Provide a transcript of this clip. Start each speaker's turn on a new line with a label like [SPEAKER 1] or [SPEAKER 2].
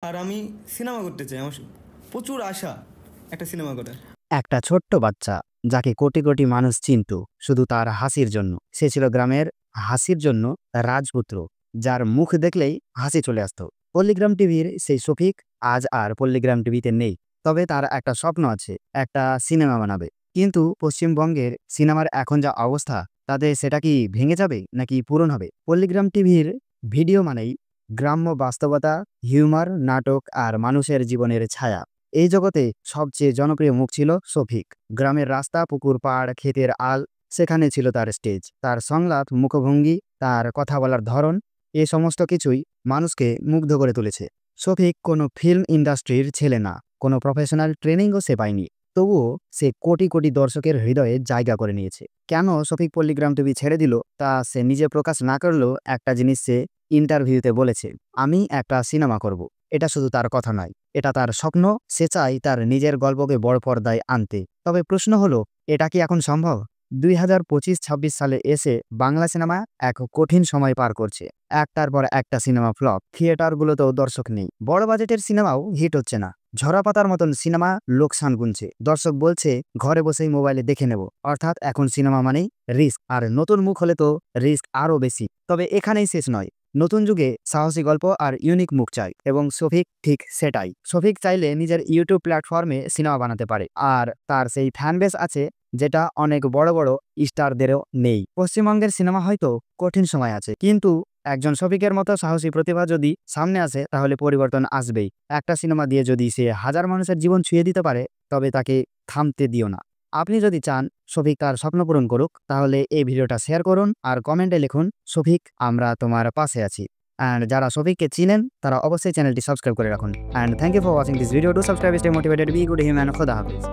[SPEAKER 1] আর আমি সিনেমা করতে চাই। আমার প্রচুর আশা একটা সিনেমা করার।
[SPEAKER 2] একটা ছোট্ট বাচ্চা যাকে কোটি কোটি মানুষ চিনত শুধু তার হাসির জন্য। সে ছিল গ্রামের হাসির জন্য রাজপুত্র, যার মুখ দেখলেই হাসি চলে আসতো। পল্লীগ্রাম টিভির সেই শফিক আজ আর পল্লীগ্রাম টিভিতে নেই। তবে তার একটা স্বপ্ন আছে, একটা সিনেমা বানাবে। কিন্তু পশ্চিমবঙ্গের সিনেমার এখন যা অবস্থা, তাতে সেটা কি ভেঙে যাবে নাকি পূরণ হবে? পল্লীগ্রাম টিভির ভিডিও মানেই গ্রাম্য বাস্তবতা, হিউমার, নাটক আর মানুষের জীবনের ছায়া। এই জগতে সবচেয়ে জনপ্রিয় মুখ ছিল শফিক। গ্রামের রাস্তা, পুকুর পাড়, ক্ষেতের আল, সেখানে ছিল তার স্টেজ। তার সংলাপ, মুখভঙ্গি, তার কথা বলার ধরন, এ সমস্ত কিছুই মানুষকে মুগ্ধ করে তুলেছে। শফিক কোনো ফিল্ম ইন্ডাস্ট্রির ছেলে না, কোনো প্রফেশনাল ট্রেনিংও সে পায়নি। তবুও সে কোটি কোটি দর্শকের হৃদয়ে জায়গা করে নিয়েছে। কেন শফিক পল্লীগ্রাম টিভি ছেড়ে দিল তা সে নিজে প্রকাশ না করলেও একটা জিনিস সে ইন্টারভিউতে বলেছে, আমি একটা সিনেমা করব। এটা শুধু তার কথা নয়, এটা তার স্বপ্ন। সে চায় তার নিজের গল্পকে বড় পর্দায় আনতে। তবে প্রশ্ন হলো, এটা কি এখন সম্ভব? 2025-26 সালে এসে বাংলা সিনেমা এক কঠিন সময় পার করছে। একটার পর একটা সিনেমা ফ্লপ, থিয়েটারগুলোতেও দর্শক নেই, বড় বাজেটের সিনেমাও হিট হচ্ছে না। ঝরাপাতার মতন সিনেমা লোকসান গুনছে। দর্শক বলছে ঘরে বসেই মোবাইলে দেখে নেব। অর্থাৎ এখন সিনেমা মানেই রিস্ক, আর নতুন মুখ হলে তো রিস্ক আরও বেশি। তবে এখানেই শেষ নয়। নতুন যুগে সাহসী গল্প আর ইউনিক মুখ চাই, এবং শফিক ঠিক সেটাই। শফিক চাইলে নিজের ইউটিউব প্ল্যাটফর্মে সিনেমা বানাতে পারে, আর তার সেই ফ্যানবেস আছে যেটা অনেক বড় বড় স্টারদেরও নেই। পশ্চিমবঙ্গের সিনেমা হয়তো কঠিন সময় আছে, কিন্তু একজন শফিকের মতো সাহসী প্রতিভা যদি সামনে আসে, তাহলে পরিবর্তন আসবেই। একটা সিনেমা দিয়ে যদি সে হাজার মানুষের জীবন ছুঁয়ে দিতে পারে, তবে তাকে থামতে দিও না। আপনি যদি চান শফিক তার স্বপ্ন পূরণ করুক, তাহলে এই ভিডিওটা শেয়ার করুন আর কমেন্টে লিখুন, শফিক, আমরা তোমার পাশে আছি। অ্যান্ড যারা শফিককে চিনেন তারা অবশ্যই চ্যানেলটি সাবস্ক্রাইব করে রাখুন। And thank you for watching this video. Do subscribe, stay motivated, be good human. খোদা হাফিজ।